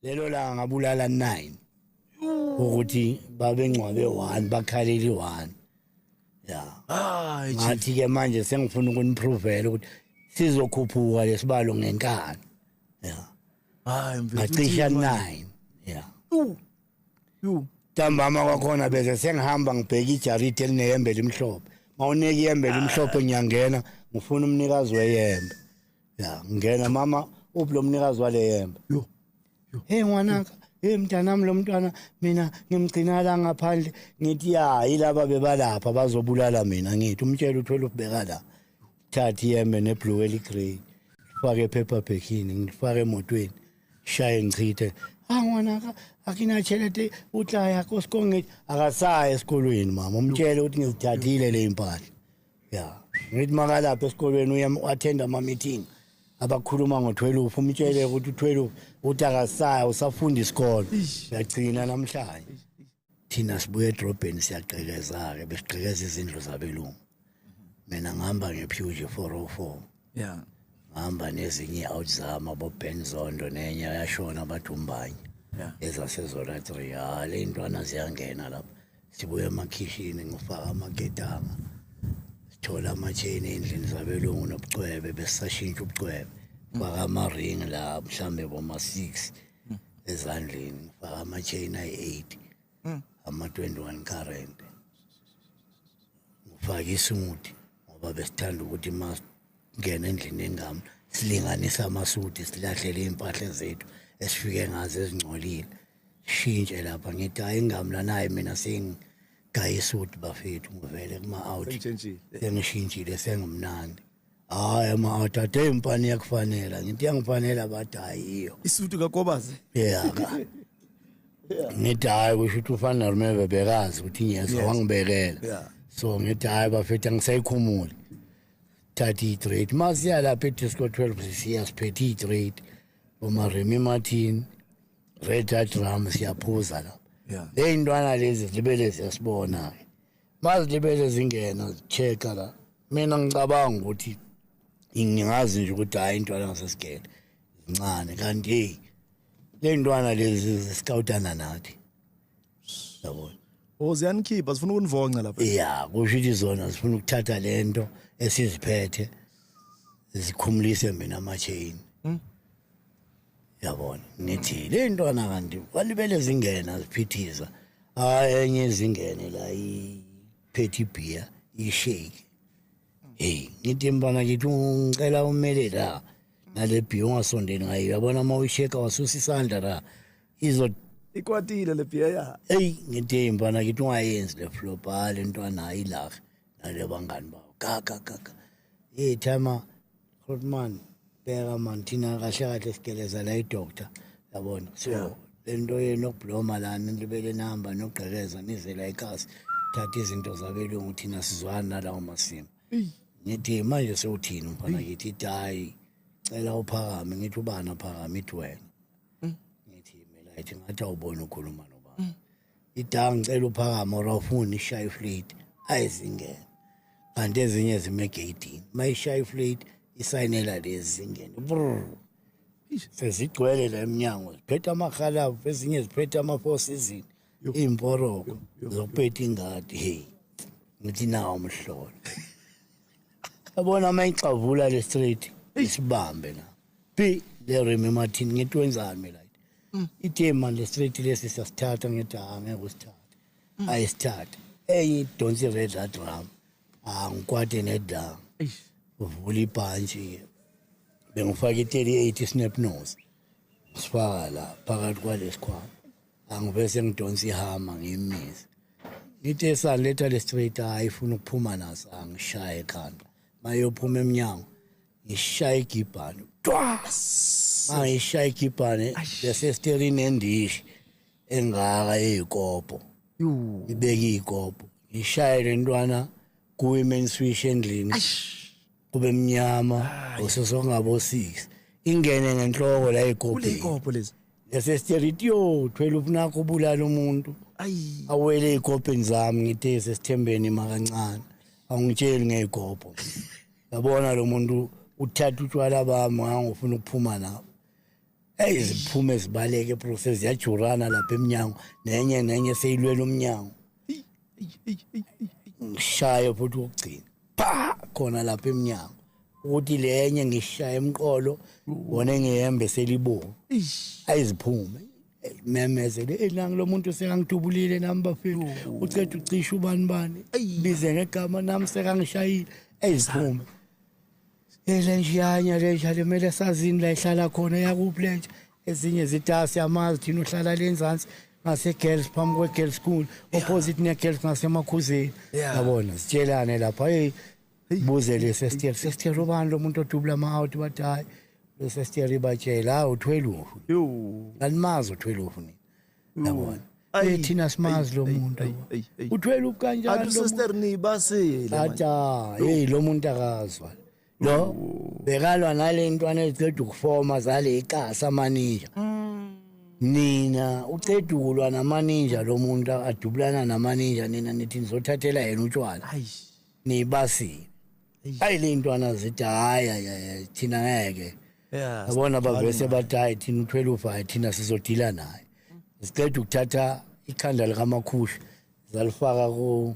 lelo la ngabulala 9 ukuthi babengcwabe 1 bakhaleli 1 ngathi ke manje sengifuna ukuniprovela ukuthi sizokhuphuka lesibalo ngenkani ngacisha 9 ntambama kwakhona bese sengihamba ngibheka ijaridi elineyembe elimhlophe mawuneka iyembe elimhlophe ngiyangena ngifuna umnikazi weyembe ngena mama uphi lo mnikazi wale yembe hey ngwanaka hey mntanami lo mntwana mina ngimgcina la ngaphandle ngithi yilaba bebalapha bazobulala mina ngithi umtshela uthwele ubheka la thathi yembe neblue eligrey fake paper backini ngifake emotweni shaye ngichithe ngwanaka akinachelete uhlaya kosikonge akasaya esikolweni mama umtshele ukuthi ngizithathile le impahla ngithi makalapha esikolweni uyattenda ama meeting abakhuluma ngo12 umtshele ukuthi u12 uthi akasaya usafunda isikole uyagcina namhlanje thina sibuye edrobheni siyagqekezaka besigqekeza izindlu zabelungu mina ngihamba ngePuge 404 ngihamba nezinye out zama boBenzondo nenye yashona abadumbanye ezasezona 3 le intwana ziyangena lapha sibuye emakhishini ngifaka amaketanga thola ama-chain endlini zabelungu nobucwebe besashintsha ubucwebe faka ama-ring la mhlambe boma-6 ezandleni faka ama-chain ayi-8 ama-21 current ngifake isumuthi ngoba besithanda ukuthi masingena endlini engami silinganisa amasuti silahlele impahla zethu esifike ngazo ezingcolile shintshe lapha ngithi hayi ingami lanaye mina gayi suit bafethu ngivele kuma-out sengishintshile sengimnandi hayi ama-out ade impani yakufanela ngithi yangifanela bathi hayiyo isuti kaKobazi ngithi hayi kusho ukuthi ufana Rumeve bekazi ukuthi yes wangibekela so ngithi hayi bafethu angisayikhumuli thathi i-trade masiya lapha eDisco 12 siya siphethe i-trade bomaremi Martin Red Hat Drum siyaphuza lapha le intwana lezi zilibele siyasibona mazilibele zingena zicheka la mina ngicabanga ukuthi ngingazi nje ukuthi hayi intwana ngasesigele zincane kanti hey le intwana lezi ziscoutana nathi yabona ziyanikhipha zifuna ukunivonca lapha kusho ukuthi zona zifuna ukuthatha lento esiziphethe zikhumulise mina ama-chain yabona nithi le ntwana kanti walibele zingena ziphithiza enye zingene la iphethe beer ishake hey ngithi mbana kithi ngicela umele la nale beer ungasondeli ngayo yabona uma uyisheka wasusa isandla la ikwatile le beer hey ngithi mbana kithi ungayenzi le flopal ntwana ayilakhe nale bangani bawo kaka hey thama Rodman beka man thina kahle kahle sigeleza la idoctor yabona so lento yenokubloma lana libele namba nogqekeza nizela ekhasi thatha izinto zabelungu thina sizwana lawo masimo ngithi manje sewuthini mfana ngithi idayi cela uphakame ngithi ubana phakame ithi wena ngithi mina ithi ngathi awubona ukhuluma nobaba idayi ngicela uphakame awufuni ishaye iflate ayizingene kanti ezinye zimegeyidini mayishaya iflate isayinela lezi zingene sezigcwele la eminyango ziphethe amakhalavu ezinye ziphethe ama-4 season iy'mporoko zokuphetha ingadi hey ngithi nawo umhlolo yabona uma icavula le street isibambe la le Remy Martin ngithi wenzani mina ithe manje le street lesi siyasithatha ngithi angeke usithathe ayisithathe enye idonsi Red Hat Drum ngikwade nedanga uvula ibhantshi bengifaka i-38 snap nose sifaka la phakathi kwalesikhwama angibese ngidonsa ihama ngiyimisa ngithi esaletha le straight ayifuna ukuphuma naso angishaye ekhanda mayophuma eminyango ngishaya igibhane mangishaya igibhane bese steering endishi engaka eyikopo ibeke iyikopo ngishaya le ntwana ku-women swish endlini kube mnyama usosongabo 6 ingene ngenhloko la ikopo lezi yasesiteritiyo 12 nakho ubulala umuntu awele ey'kopeni zami ngithe sesithembeni makancane awungitsheli ngey'kopho yabona lo muntu uthatha utshwala bami ngangifuna ukuphuma nabo eziphume zibaleke process yajurana lapha eminyango nenye seyilwela umnyango ngishaye futhi ukugcina pa khona lapha eminyango ukuthi lenye ngishaya emqolo wona ngihembe selibo ayiziphume memezele elanga lo muntu sekangidubulile nami bafethu uceda ucisha ubani bize ngegama nami sekangishayile ayiziphume elenjiyanya le mele sazini la ihlala khona yakuphi lenje ezinye zitasi amazi thina uhlala lenzansi ngase girls phambi kwe girls school opposite ne girls ngasemakhuzeni yabona sitshelane lapha buze le sestier ubani lo muntu odubula ama out bathi hayi lo sestier ibatshela u12 alimazi u12 nini yabona thina simazi lo muntu u12 kanjani lo sister ni basile acha lo muntu akazwa lo bekalwa nalentwana eziceda ukufoma zale ikasa maninja nina uceda ukulwa namaninja lo muntu adubulana namaninja nina nithi nizothathela yena utshwala nibasi hayi lentwana zithi hayi thina ngeke yabona bavese bathi hayi thina u12 hayi thina sizodila naye siceda ukuthatha ikhanda likaMakhusha zalifaka ku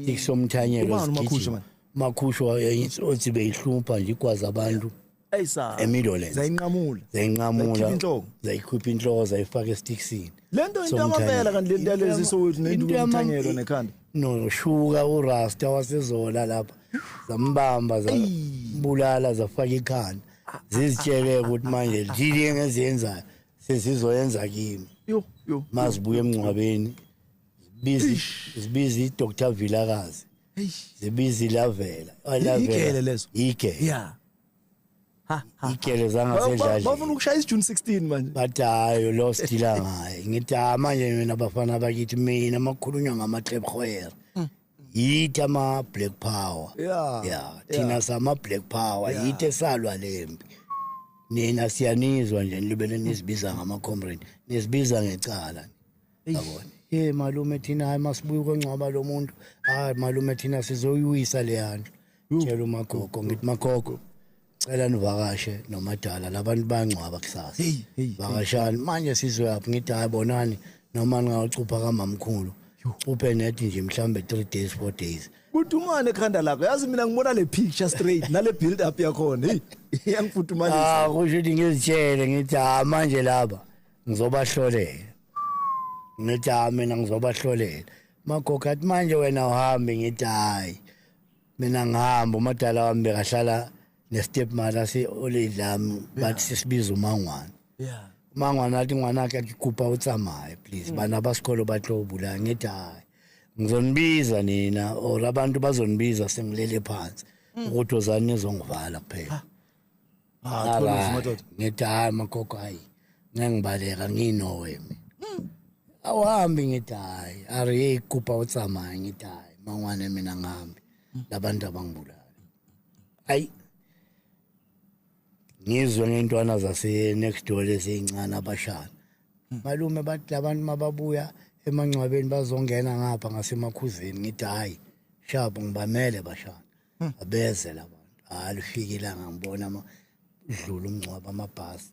stick somthanyelo Makhusha Makhusha othi beyihlupha nje ikwazi abantu emidolence zayinqamula zayikhupha inhloko zayifaka esticksini lento into amavela kanti lento lezi sowethu nendukumthanyelo nekhanda no shuka urasta wasezola lapha zambamba zabulala zafaka ikhanda zizitshele ukuthi manje lili engezenzayo sesizoyenza kimi yo masibuye emncwabeni zibizi Dr Vilakazi zibizi lavela igele lezo igele igele zangasedlala bafuna ukushaya June 16 manje bathi hayo lo stila ngaye ngithi manje mina abafana bakithi mina amakhulunywa ngamatlebkhwer yithi ama black power thina sama black power yithi esalwa lempi nina siyanizwa nje libele nisibiza ngama comrade nisibiza ngecala yabona malume thina hayi masibuye kwencwaba lo muntu hayi malume thina sizoyuyisa le yandlu tshela uMagogo ngithi Magogo cela nivakashe nomadala labantu bancwaba kusasa vakashani manje sizoyaphi ngithi hayi bonani noma ngawucupha kamamkhulu uphe nethi nje mhlambe 3 days 4 days kuthi ungane ekhanda lakho yazi mina ngibona le picture straight nale build up yakhona iyangifuthumalisa kusho ukuthi ngizitshele ngithi manje laba ngizobahlolela ngithi mina ngizobahlolela Magogo athi manje wena uhambe ngithi hayi mina ngihamba umadala wami bekahlala nestepmother olidlami bathi sisibiza uMangwana uMangwana athi ngwana wakhe akikhupha utsamaye please bana basikolo bahlobula ngithi hayi ngizonibiza nina or abantu bazonibiza sengilele phansi ukuthi ozani nizongivala kuphela ngithi hayi Magogo hayi ngibaleka nginowe awuhambi ngithi hayi ari ikhupha utsamaye ngithi hayi Mangwana mina ngihambi labantu abangibulala hayi ngizwe ngentwana zase next door lezincane abashana malume bathi labantu mababuya emancwabeni bazongena ngapha ngasemakhuzeni ngithi hayi shabo ngibamele bashana abeze labantu alifikile ngangibona idlula umncwaba amabhasi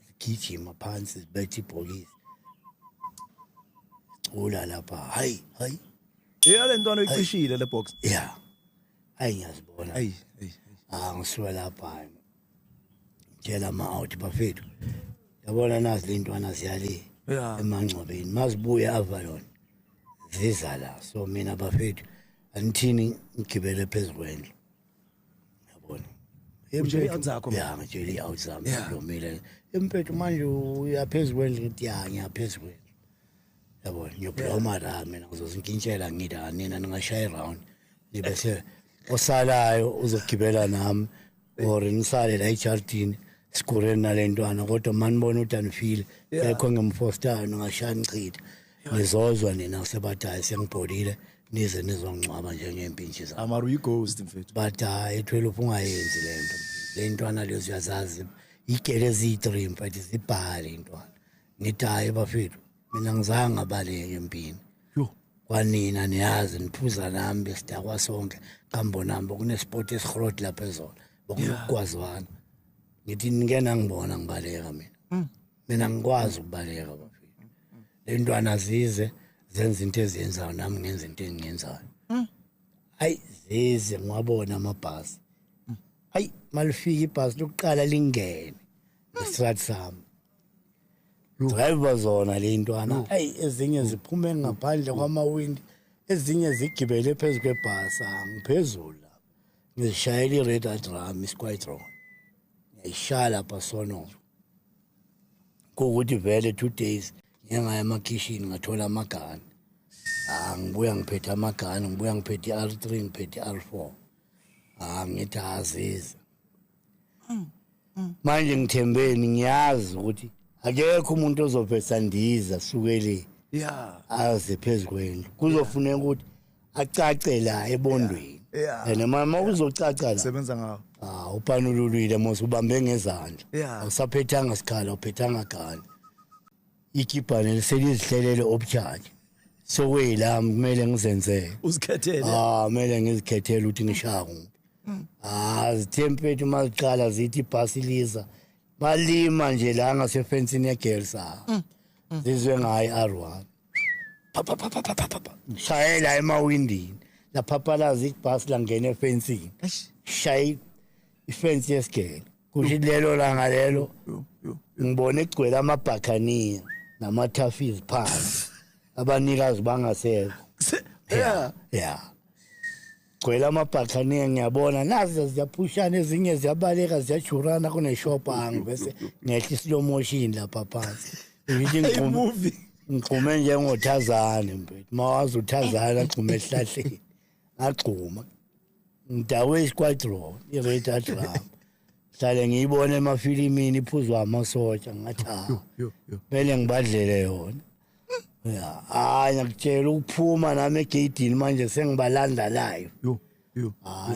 sigijima phansi sibethe ibhokisi ula lapha hayi le ntwana icishile le box hayi ngiyazibona ngisuka lapha tshela ma-out bafethu yabona nazi le ntwana ziyale emangcwabeni mazibuye Avalon ziza la so mina bafethu anithini ngigibele phezu kwendlu yabona ngitshela i-out zami ngilomile empethu manje uyaphezu kwendlu ngithi ngiyaphezu kwendlu yabona ngiyophuma la mina ngizozinkintshela ngithi nina ningashaya around nibese osalayo uzogibela nami or nisale la ejardini sikureni nalentwana kodwa manibona ukuthi anifile ekho ngemfoster ngashaya ngichitha nizozwa nina sebathayi sengibholile nize nizongcwaba njengempintshi zami amaru ighost mfethu but hayi 12 ungayenzi lento lentwana lezo yazazi igele ezi3 mfethu zibhale intwana ngithi hayi bafethu mina ngizange ngabaleke empini kwanina niyazi niphuza nami besidakwa sonke kambonamba kunesport esihrod lapha ezona bokukwazwana ngithi ngena ngibona ngibaleka mina mina ngikwazi ukubaleka bafethu le ntwana zize zenza into eziyenzayo nami ngenza into engiyenzayo hayi zize ngiwabona amabhasi hayi malifika ibhasi lokuqala lingene eStrat sami driver zona le ntwana hayi ezinye ziphume ngaphandle kwamawindi ezinye zigibele phezulu kwebhasi ngiphezulu lapha ngishayela i-red drum isikwayitron ngiyishaya lapha sono kokuthi vele 2 days ngiyangaya emakhishini ngathola amagani ngibuya ngiphethe amagani ngibuya ngiphethe i-R3 ngiphethe i-R4 ngithi azize manje ngithembeni ngiyazi ukuthi akekho umuntu ozophetha ndiza sukele aze phezulu kuzofuneka ukuthi acace la ebondweni and mama uzocaca la sebenza ngawo upanululile mos ubambe ngezandla awusaphethanga sikhala uphethanga gani ikibhane liselizihlelele obcharge sokwelami kumele ngizenzele uzikhethele kumele ngizikhethele ukuthi ngishaya kuphi zithempethu maziqala zithi ibhasi liza balima nje la ngasefensini yegirls zizwe ngayo R1 shayela emawindini laphaphalaza ibhasi langena efensini shayi ifensi yesigele kusho lelo langa lelo ngibone egcwele amabhakhaniya namathafizi phansi abanikazi bangasekho gcwele amabhakhaniya ngiyabona nazi ziyaphushana ezinye ziyabaleka ziyajurana kuneshopa bese ngehla slow motion lapha phansi movie ngixhume njengothazane mfethu mawazi uthazana agxume ehlahleni agxuma ngidawe isquadron i-red drum hlale ngiyibona emafilimini iphuzwa amasotsha ngathi kumele ngibadlele yona ngiyakutshela ukuphuma nami egeyidini manje sengibalanda live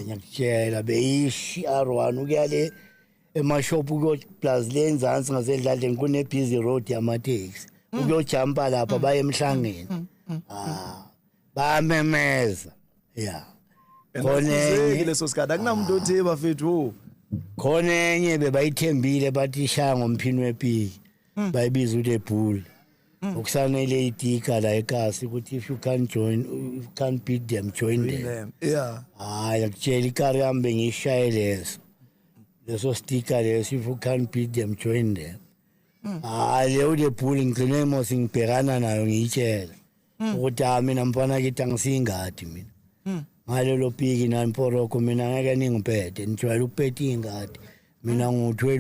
ngiyakutshela beyishi R1 ukuyale emashopu kuyoplaza lenzansi ngasedladleni kune-busy road yamateksi ukuyojampa lapha baye emhlangeni bayamemeza khonenye leso sikhathi akunamuntu othe bafethu khona enye bebayithembile bathi ishaya ngomphini wepiki bayibiza ukuthi ebull okusanele itika la ekasi ukuthi if you can't beat them join them akutshela ikari yami bengiyishaye leso sticker leso if you can't beat them join them leyo le bull ngigcine mos ngibhekana nayo ngiyitshela ukuthi mina mfana kithi angisingadi mina ngalelo piki namporoko mina ngeke ningiphethe nijwayele ukuphetha ingadi mina ngu-12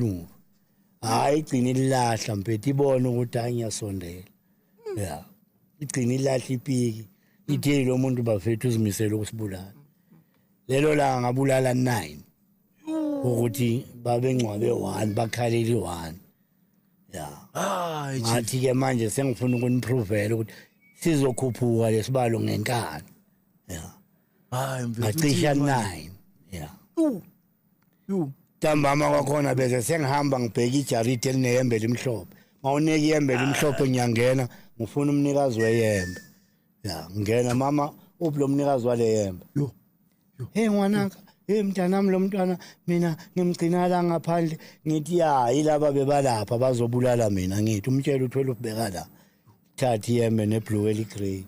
igcina ilahla mpethu ibona ukuthi ngiyasondela igcina ilahla ipiki ithi lo muntu bafethu uzimisele ukusibulala lelo la ngabulala 9 ukuthi babengcwabe 1 bakhaleli 1 ngathi ke manje sengifuna ukuniprovela ukuthi sizokhuphuka lesibalo ngenkani ngacisha 9 ntambama kwakhona bese sengihamba ngibheka ijaridi elinehembe elimhlophe mawunika ihembe elimhlophe ngiyangena ngifuna umnikazi weyembe ngena mama uphi lo mnikazi wale yembe hey ngwanaka mntanami lo mntwana mina ngimgcina la ngaphandle ngithi yilaba bebalapha bazobulala mina ngithi umtshela uthwele ubheka la thatha ihembe neblue eligrey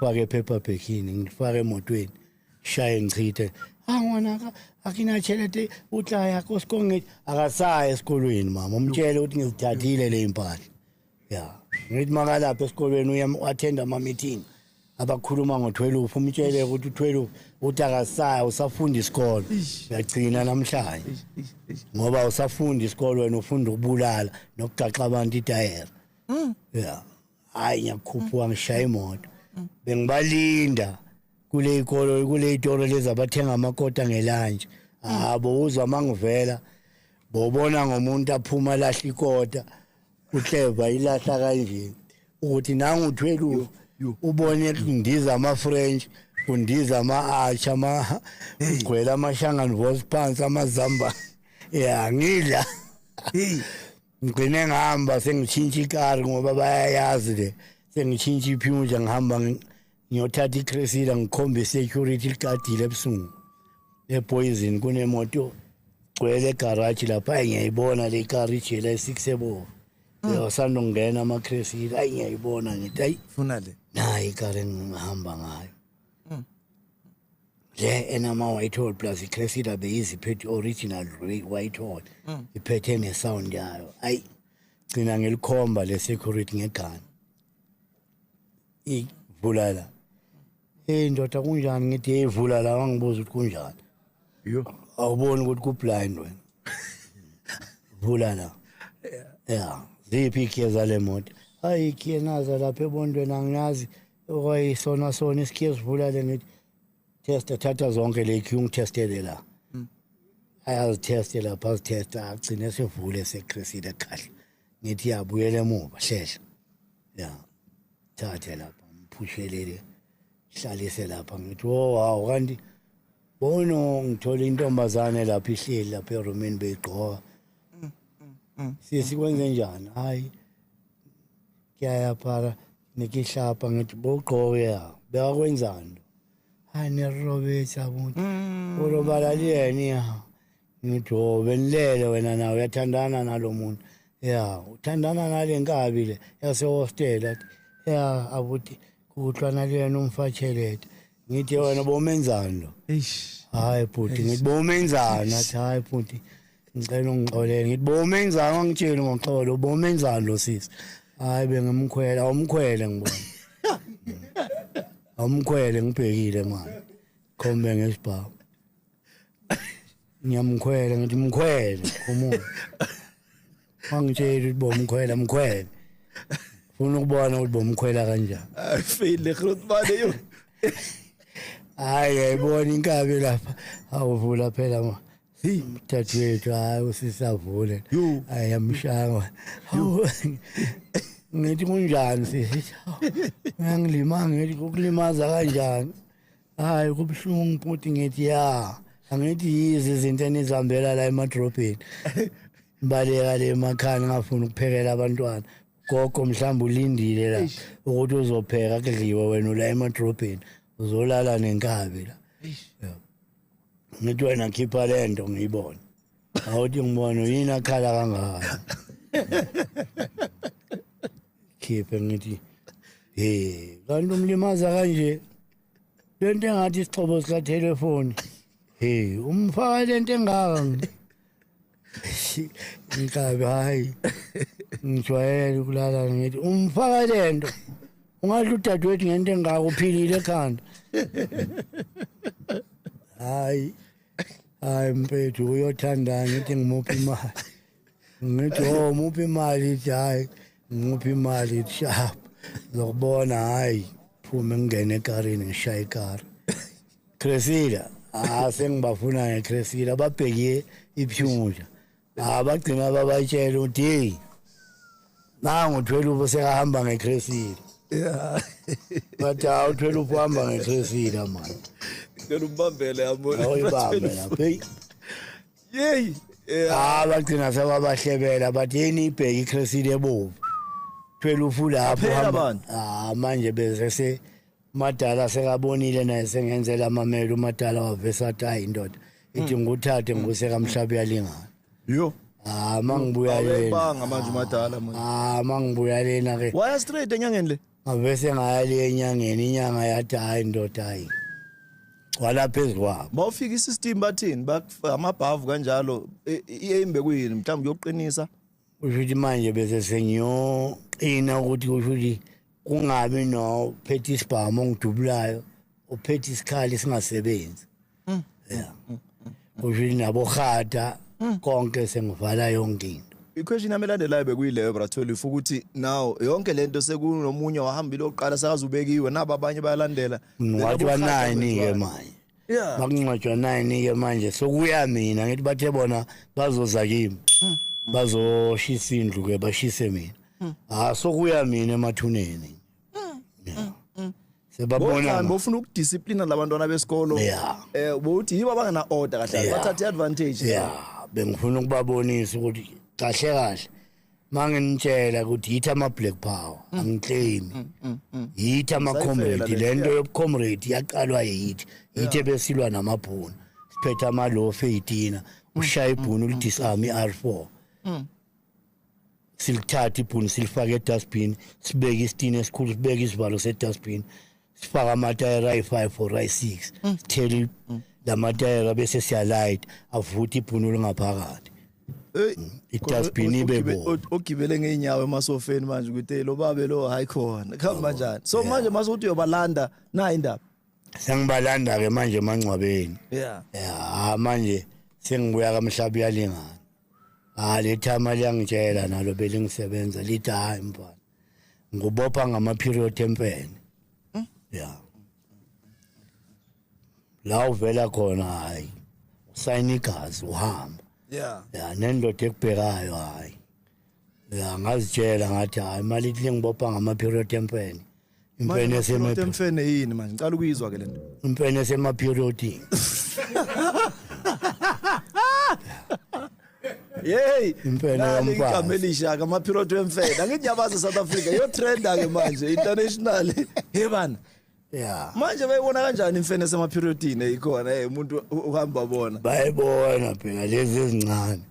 fake paper backini ngifake emotweni shaye ngichithe ngwanaka akinachelete utla yakho sikonge akasaya esikolweni mama umtshele ukuthi ngizithathile le impahla ngithi makalapha esikolweni uyattenda ama meeting abakhuluma ngo-12 umtshele ukuthi u-12 uthi akasaya usafunda isikolo uyagcina namhlanje ngoba usafunda isikolo wena ufunda ukubulala nokugaxa abantu itayera hayi ngiyakhuphuka ngishaya imoto bengibalinda kule ikolo kule itoro lezi abathenga amakota ngelanje uzwa mangivela bobona ngomuntu aphuma lahla ikota uhleva ilahla kanje ukuthi nangu 12 ubone kundiza ama-French kundiza ama-Arch ugcwele amashangani voice phansi amazamba ngidla ngigcine ngihamba sengitshintsha ikari ngoba bayayazi le sengitshintsha iphunja ngihamba ngiyothatha iCressida ngikhombe security ligadile ebusungu ePoison kunemoto gcwele egarage lapha ngiyayibona le ikari ijela e6 ebo Yosanda ngena amaCresida ayi ngiyayibona ngithi ayi funa le nayi ikare ngihamba ngayo le enama white hole plus iCresida beyiziphethe original white hole iphethe ne sound yayo ayi gcina ngilikhomba le security ngegani ivula la ndoda kunjani ngithi ivula la wangibuza ukuthi kunjani yo awuboni ukuthi ku blind wena vula la yeah ziphi ikhiya le moto hayi ikhiya naza lapha ebondweni angiyazi okwayisona sona isikhiya sivula le ngithi test thatha zonke le ikhung testele la ayazithestela lapha azithesta agcine sevule seCresida kahle ngithi yabuyela emuva hlehla yeah thathe lapha mpushelele hlalise lapha ngithi wow kanti bono ngithola intombazane lapha ihleli lapha eroomini beyigqoka sikwenze njani hayi kuyaya para nikihlapha ngithi bogqoke ya beyakwenzani hayi nerobetha abantu urobala liyeni ya ngithi benilele wena nawe uyathandana nalo muntu ya uthandana nale nkabi le yasehostel ya abuti kuhlwana lena umfatshelete ngithi wena bomenzani lo hayi bhuti ngithi bomenzani athi hayi bhuti ngicela ungixolele ngithi bomenzani angitshela ngoxolo bomenzani lo sisi hayi bengimkhwela awumkhwele ngibona awumkhwele ngibhekile manje khombe ngesibhawu ngiyamkhwela ngithi mkhwele umuntu angitshela ukuthi bomkhwela mkhwele ufuna ukubona ukuthi bomkhwela kanjani ayifile grotmane yo hayi yayibona inkabi lapha awuvula phela ma dadewethu hayi usisavule hayi yamshanga ngithi kunjani sisi ngangilima ngithi ukulimaza kanjani hayi kubuhlungu futhi ngithi ya angithi yizi izinto enizihambela la emadrobheni baleka le emakhaya ngafuna ukuphekela abantwana gogo mhlawumbe ulindile la ukuthi uzopheka kudliwe wena la emadrobheni uzolala nenkabi la ngithi wena khipha lento ngiyibona awuthi ngibona yini akhala kangaka khiphe ngithi kanti umlimaza kanje lento engathi isixhobo sika telefoni umfaka lento engaka inkabi hayi ngijwayele ukulala ngithi umfaka lento ungadla udadewethu ngento engaka uphilile ekhanda hayi mpethu uyothandana ngithi ngimuphi imali ngithi muphi imali hayi ngimuphi imali sharp zokubona hayi phume ngene ekarini ngishaya ikari Cresida sengibafuna ngeCresida babhekiye iphunja bagcina babayitshela ukuthi hey nangu uthwele sekahamba ngeCresida yeah bathi awuthwele uhamba ngeCresida manje ngicela umbambele yabona awuyibambe lapha hey bagcina sebabahlebela bathi yini ibheki iCresida ebovu thwele ufula lapho manje bese madala sekabonile naye sengenzela amamelo umadala wavesathi hayi indoda ithi nguthathe nguseka mhlabi yalingana yo mangibuya lena banga manje umadala manje mangibuya lena ke waya straight enyangeni le ngavese ngaya le enyangeni inyanga yathi hayi indoda hayi wala phezulu kwabo bawufika isystem bathini amabhavu kanjalo iembe kuyini mhlawumbe uyoqinisa ushuthi manje bese sengiyoqina ukuthi ushuthi kungabi no phethe isibhamu ongidubulayo uphethe isikhali singasebenzi yeah ushuthi nabo khata konke sengivala yonke into iquestion yamelandelayo bekuyileyo bratholi ufuka ukuthi now yonke lento sekunomunye wahambile oqala sakazubekiwe nabo abanye bayalandela ngwathwa 9 ke manje yeah bakungcwatshwa 9 ke manje sokuya mina ngithi bathe bona bazoza kimi bazoshisa indlu ke bashise mina sokuya mina emathuneni sebabona bofuna ukudiscipline labantwana besikolo bothi yiba bangena order kahle bathathe advantage bengifuna ukubabonisa ukuthi kahle kahle manginitshela ukuthi yithi ama black power angiclaim yithi ama comrade lento yobucomrade yaqalwa yithi besilwa namabhunu siphethe ama law 18 ushaya ibhunu lidisarm iR4 silithatha ibhunu silifake edustbin sibeke isitini esikhulu sibeke isivalo sedustbin sifaka amatayera ayi-5 or ayi-6 sithele lamatayera bese siyalight avutha ibhunu lingaphakathi idustbin ibe bo ogibele ngeenyawo emasofeni manje ukuthi lo babe lo hayi khona khamba kanjani so manje mase uthi uyobalanda na indaba sengibalanda ke manje emangcwabeni manje sengibuya kamhlaba uyalingana letha imali yangitshela nalo belingisebenza lithi hayi mfana ngubopha ngama-period empene la uvela khona hayi usayina igazi uhamba nendoda ekubhekayo hayi ngazitshela ngathi hayi imali ithi lingibopha ngama-period empene impene empene yini manje ngicala ukuyizwa ke lento impene esema-periodini Yey impela igama elishaka ama-period wemfene angithi yabaza South Africa yo trend ke manje international bana manje bayibona kanjani imfene esema-periodini ikhona umuntu uhamba bona bayibona phela lezi ezincane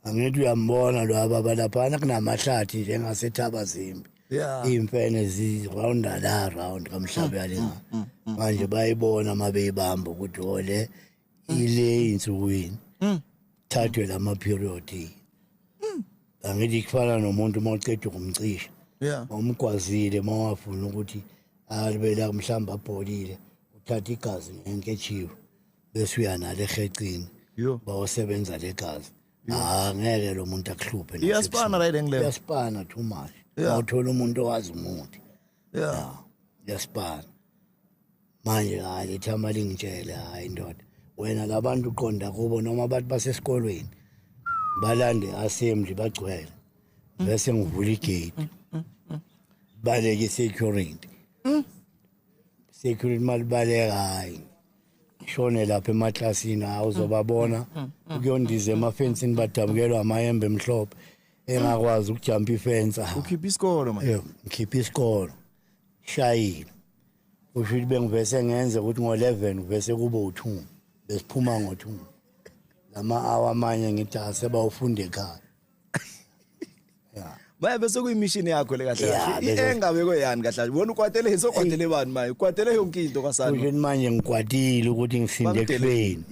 angithi uyambona lo abalaphana kunamahlathi njengasethaba zimbi iy'mfene zirawunda la round kamhlaba yalingana manje bayibona uma beyibamba ukuthi ole ile insukwini thathwe lama-period angithi kufana nomuntu uma uceda ukumcisha umgwazile uma wafuna ukuthi alibela mhlawumbe abholile uthatha igazi ngenketshiwe bese uyanalo ehecini bawosebenza legazi ngeke lo muntu akuhluphe iyasipana right engile iyasipana too much awuthola umuntu owazi umuthi iyasipana manje hayi lethi amali ngitshele hayi ndoda wena labantu uqonda kubo noma abantu basesikolweni balande assembly bagcwele bese ngivula igate baleke security mali baleka hayi shone lapha emaklasini awuzobabona ukuyondiza emafensini badabukelwa amayembe emhlophe engakwazi ukujumpa ifence ukhipha isikolo manje ngikhipha isikolo shayile usho ukuthi bengivese ngenze ukuthi ngo-11 kuvese kube u-2 besiphuma ngo-2 lama-hour amanye ngithi asebawufunda ekhaya manje bese kuyimishini yakho le kahle kahle engabekwe yani kahle wona ukwatele sokwatele bani manje ukwatele yonke into kwasani ukuthi manje ngikwatile ukuthi ngisinde ekufeni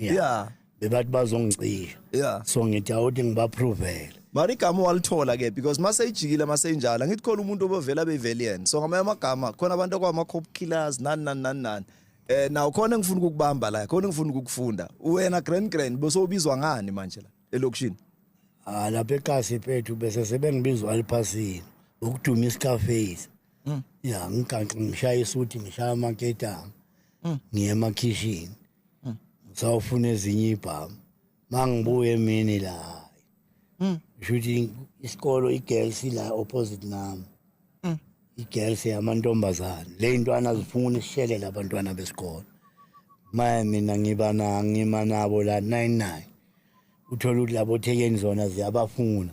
bebathi bazongicisha so ngithi awuthi ngibaprovele mari igama walithola ke because mase ijikile mase injalo ngithi khona umuntu obovela bevaliant so ngamanye amagama khona abantu akwama-cop killers nani na ukhona engifuna ukukubamba la khona engifuna ukukufunda wena grand bosowubizwa ngani manje la elokishini lapha ekasi pethu bese sebengibizwa aliphasini ukuduma isikafesi ngishaya isuthi ngishaya amaketanga ngiye emakhishini ngisawufuna ezinye ibhamu mangibuye emini la shuthi isikolo igirls la opposite nami igirls yamantombazane le ntwana zifuna isishelela abantwana besikolo manje mina ngima nabo la 99 uthola ukuthi labo thekeni zona ziyabafuna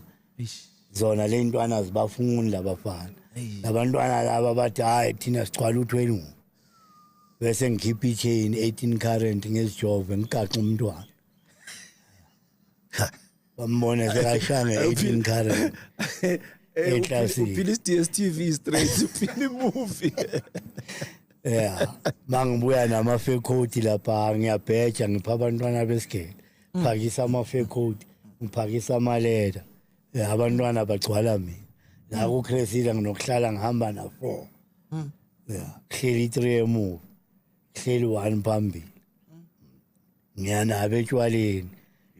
zona le ntwana zibafuni labafana labantwana laba bathi hayi thina sicwala u-12 bese ngikhipha i-chain 18 current ngezijove ngigaxa umntwana bambona sekashaya nge-18 current eklasini uphila isi-DSTV straight uphila imovie mangibuya nama-fake coat lapha ngiyabheja ngipha abantwana besigele phakisa ama-fake coat ngiphakisa amaleta abantwana bagcwala mina la kuChresile nginokuhlala ngihamba na-4 kuhleli 3 emuva kuhleli 1 phambili ngiyanabo etshwaleni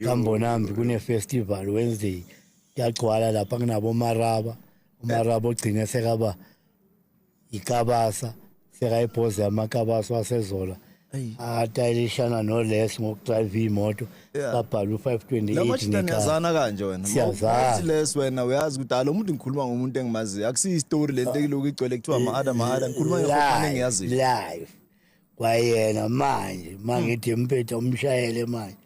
kambonambi kune-festival Wednesday kuyagcwala lapha kunabomaraba umaraba ogcine sekaba ikabasa sekayibhoze amakabasa wasezola atayilishana noles ngokudrayiva imoto kabhala u-528 lamashitani yazana kanje wena les wena uyazi ukuthi lo muntu ngikhuluma ngomuntu engimaziyo akusiyi-story lento ekiloku igcwele kuthiwa ama-ada ngikhuluma ngehopane engiyaziyo live kwayena manje mangithi mpetha umshayele manje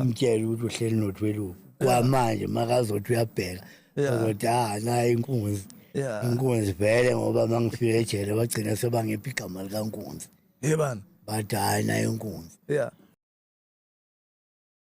umtshele ukuthi uhleli no-12 kwamanje makazothi uyabheka ukuthi nayo inkunzi vele ngoba mangifika ejele bagcina sebangipha igama likankunzi bana bathi hayi nayo inkunzi